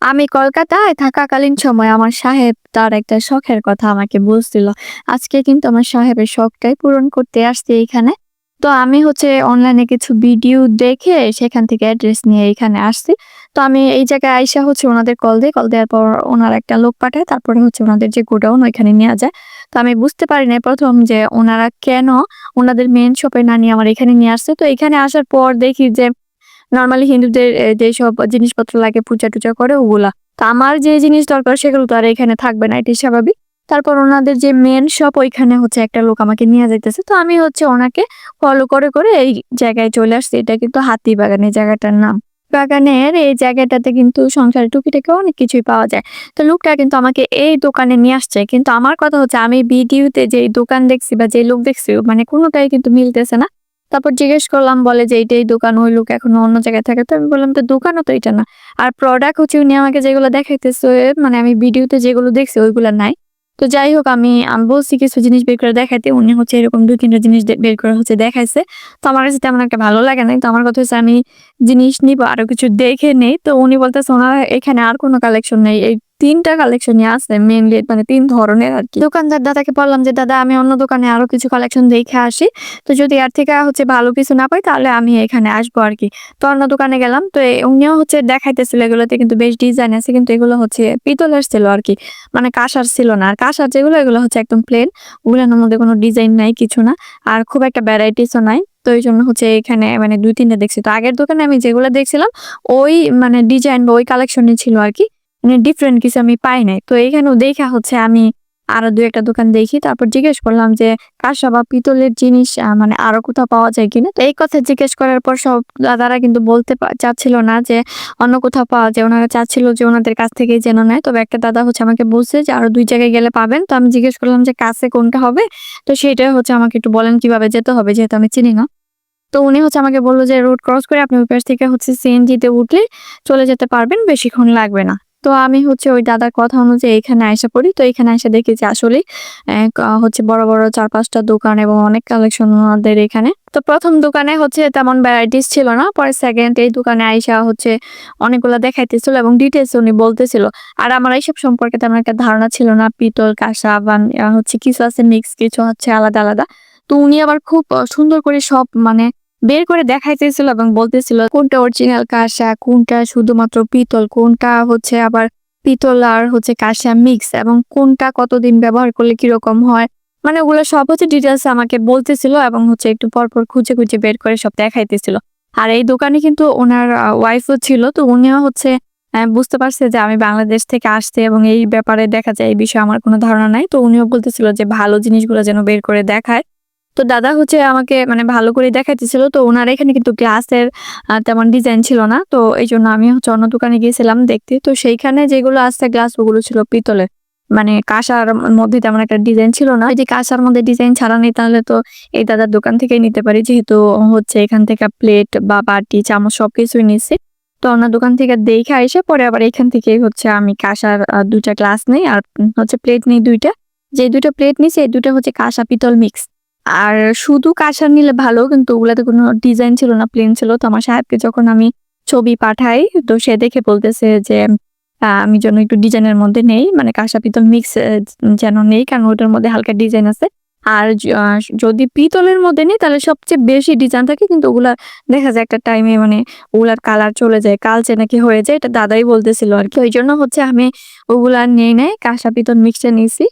আমি কলকাতায় থাকাকালীন সময়ে আমার সাহেব তার একটা শখের কথা আমাকে বলছিল। আজকে কিন্তু আমার সাহেবের শখটাই পূরণ করতে আসছি এইখানে। তো আমি অনলাইনে কিছু ভিডিও দেখে সেখান থেকে অ্যাড্রেস নিয়ে এইখানে আসছি। তো আমি এই জায়গায় আইসা উনাদের কল দেই। কল দেওয়ার পর উনারা একটা লোক পাঠায়। তারপরে উনাদের যে গোডাউন ওইখানে নিয়া যায়। তো আমি বুঝতে পারি নাই ১ম যে উনারা কেন উনাদের মেইন শপে না নিয়ে আমার এখানে নিয়ে আসছে। তো এখানে আসার পর দেখি যে নরমালি হিন্দুদের যেসব জিনিসপত্র লাগে পূজা-টুজা করে ওগুলা। তো আমার যে জিনিস দরকার সেগুলো তো আর এখানে থাকবে না, এটাই স্বাভাবিক। তারপর ওনাদের যে মেইন শপ ওইখানে একটা লোক আমাকে নিয়ে যাইতেছে। তো আমি ওনাকে ফলো করে এই জায়গায় চলে আসছি। এটা কিন্তু হাতিবাগান এই জায়গাটার নাম। বাগানের এই জায়গাটাতে কিন্তু সংসারের টুকিটাকি অনেক কিছুই পাওয়া যায়। তো লোকটা কিন্তু আমাকে এই দোকানে নিয়ে আসছে। কিন্তু আমার কথা আমি ভিডিওতে যেই দোকান দেখছি বা যে লোক দেখছি মানে কোনটাই কিন্তু মিলতেছে না। তারপর জিজ্ঞেস করলাম, বলে যে এইটাই দোকান, ওই লোক এখনো অন্য জায়গায় থাকে। তো আমি বললাম, তো দোকানও তো এটা না। আর প্রোডাক্ট উনি আমাকে যেগুলো দেখাইতেছে মানে আমি ভিডিওতে যেগুলো দেখছি ওইগুলা নাই। তো যাই হোক আমি বলছি কিছু জিনিস বের করে দেখাইতে। উনি এরকম ২-৩ টা জিনিস বের করে দেখাইছে। তো আমার কাছে তেমন একটা ভালো লাগে নাই। তো আমার কথা আমি জিনিস নিবো, আরো কিছু দেখে নেই। তো উনি বলতেছে উনার এখানে আর কোনো কালেকশন নেই। এই ৩ টা কালেকশনই আছে মেইনলি, মানে ৩ ধরনের আরকি। দোকানদার দাদাকে বললাম যে, "দাদা, আমি অন্য দোকানে আরো কিছু কালেকশন দেখে আসি। তো যদি এর থেকে ভালো কিছু না পাই তাহলে আমি এখানে আসবো আরকি।" তো অন্য দোকানে গেলাম। তো উনিও দেখাইতেছিল, এগুলোতে কিন্তু বেশ ডিজাইন আছে। কিন্তু এগুলো পিতলের ছিল আরকি। মানে কাঁসার ছিল না। আর কাঁসার যেগুলো এগুলো একদম প্লেন। ওগুলোর মধ্যে কোনো ডিজাইন নাই, কিছু না। আর খুব একটা ভ্যারাইটিস ও নাই। তো এইজন্য এখানে মানে ২-৩ টা দেখছি। তো আগের দোকানে আমি যেগুলা দেখছিলাম ওই মানে ডিজাইন বা ওই কালেকশনই ছিল আরকি। মানে ডিফারেন্ট কিছু আমি পাই নাই। তো এইখানেও দেইখা আমি আরো ২-১ টা দোকান দেখি। তারপর জিজ্ঞেস করলাম যে কাঁসা বা পিতলের জিনিস মানে আরো কোথাও পাওয়া যায় কিনা? তো এই কথা জিজ্ঞেস করার পর সব দাদারা কিন্তু বলতে চাচ্ছিল না যে অন্য কোথাও পাওয়া যায়। উনারা চাচ্ছিল যে উনাদের কাছ থেকেই যেন নেয়। তবে একটা দাদা আমাকে বলছে যে আরো ২ জায়গায় গেলে পাবেন। তো আমি জিজ্ঞেস করলাম যে কাছে কোনটা হবে? তো সেটাই আমাকে একটু বলেন কিভাবে যেতে হবে, যেহেতু আমি চিনি না। তো উনি আমাকে বলল যে রোড ক্রস করে আপনি ওই পাশ থেকে সিএনজি তে উঠলে চলে যেতে পারবেন, বেশিক্ষণ লাগবে না। তো আমি ওই দাদার কথা অনুযায়ী এখানে আইসা পড়ি। তো এখানে আইসা দেখি যে আসলেই বড়, বড় ৪-৫ টা দোকান এবং অনেক কালেকশন ওনাদের এখানে। তো ১ম দোকানে তেমন ভ্যারাইটিস ছিল না। পরে 2nd এই দোকানে আইসা অনেকগুলা দেখাইতেছিল এবং ডিটেইলস উনি বলতেছিল। আর আমার এইসব সম্পর্কে তেমন একটা ধারণা ছিল না। পিতল, কাঁসা বা কিছু আছে মিক্স, কিছু আলাদা, আলাদা। তো উনি আবার খুব সুন্দর করে সব মানে বের করে দেখাইতেছিল এবং বলতেছিল কোনটা অরিজিনাল কাঁসা, কোনটা শুধুমাত্র পিতল, কোনটা আবার পিতল আর কাঁসা মিক্স এবং কোনটা কতদিন ব্যবহার করলে কিরকম হয়। মানে ওগুলো সব ডিটেইলস আমাকে বলতেছিল এবং একটু পরপর খুঁজে বের করে সব দেখাইতেছিল। আর এই দোকানে কিন্তু উনার ওয়াইফও ছিল। তো উনিও বুঝতে পারছে যে আমি বাংলাদেশ থেকে আসছি এবং এই ব্যাপারে দেখা যায় এই বিষয়ে আমার কোনো ধারণা নাই। তো উনিও বলতেছিল যে ভালো জিনিসগুলো যেন বের করে দেখায়। তো দাদা আমাকে মানে ভালো করে দেখাইতেছিল। তো উনার এখানে কিন্তু গ্লাসের তেমন ডিজাইন ছিল না। তো এইজন্য আমি অন্য দোকানে গিয়েছিলাম দেখতে। তো সেইখানে যেগুলো আছে গ্লাস ওগুলো ছিল পিতলের। মানে কাঁসার মধ্যে তেমন একটা ডিজাইন ছিল না। যদি কাঁসার মধ্যে ডিজাইন ছাড়া নেই তাহলে তো এই দাদার দোকান থেকেই নিতে পারি। যেহেতু এখান থেকে প্লেট বা বাটি, চামচ সবকিছুই নিছি। তো অন্য দোকান থেকে দেইখা আইসা পরে আবার এখান থেকেই আমি কাঁসার ২ টা গ্লাস নেই আর প্লেট নেই ২ টা। যে ২ টা প্লেট নিছি এই ২ টা কাঁসা পিতল মিক্স। আর শুধু কাঁসার নিলে ভালো, কিন্তু ওগুলাতে কোনো ডিজাইন ছিল না, প্লেন ছিল। তো আমার সাহেবকে যখন আমি ছবি পাঠাই তো সে দেখে বলতেছে যে আমি যেন একটু ডিজাইনের মধ্যে নেই, মানে কাঁসা পিতল মিক্স যেন নেই, কারণ ওটার মধ্যে হালকা ডিজাইন আছে। আর যদি পিতলের মধ্যে নেই তাহলে সবচেয়ে বেশি ডিজাইন থাকে, কিন্তু ওগুলা দেখা যায় একটা টাইমে মানে ওগুলার কালার চলে যায়, কালচে নাকি হয়ে যায়, এটা দাদাই বলতেছিল আরকি। ওইজন্য আমি ওগুলা আর নেই নাই, কাঁসা পিতল মিক্সটা নিছি।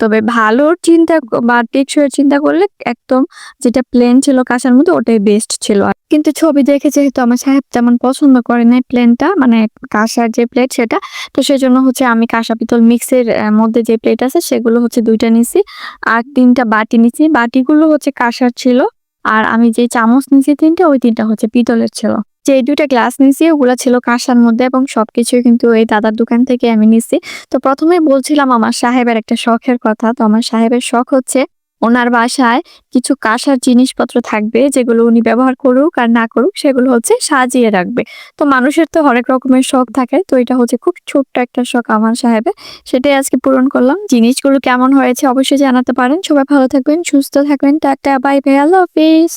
তবে ভালো চিন্তা বা টেকসই এর চিন্তা করলে একদম যেটা প্লেন ছিল কাঁসার মধ্যে ওটাই বেস্ট ছিল। কিন্তু ছবি দেখে যেহেতু আমার সাহেব তেমন পছন্দ করে নাই প্লেনটা, মানে কাঁসার যে প্লেট সেটা। তো সেজন্য আমি কাঁসা পিতল মিক্সের মধ্যে যে প্লেট আছে সেগুলো ২ টা নিছি। আর ৩ টা বাটি নিছি। বাটিগুলো কাঁসার ছিল। আর আমি যে চামচ নিছি ৩ টা, ওই ৩ টা পিতলের ছিল। যে ২ টা গ্লাস নিছি ওগুলা ছিল কাঁসার মধ্যে এবং সবকিছুই কিন্তু এই দাদার দোকান থেকে আমি নিছি। তো ১ম এই বলছিলাম আমার সাহেবের একটা শখের কথা। তো আমার সাহেবের শখ উনার বাসায় কিছু কাঁসার জিনিসপত্র থাকবে যেগুলো উনি ব্যবহার করুক আর না করুক সেগুলো সাজিয়ে রাখবে। তো মানুষের তো হরেক রকমের শখ থাকে। তো এটা খুব ছোট্ট একটা শখ আমার সাহেবের। সেটাই আজকে পূরণ করলাম। জিনিসগুলো কেমন হয়েছে অবশ্যই জানাতে পারেন। সবাই ভালো থাকবেন, সুস্থ থাকবেন। টাটা, বাই বাই, আল্লাহ হাফেজ।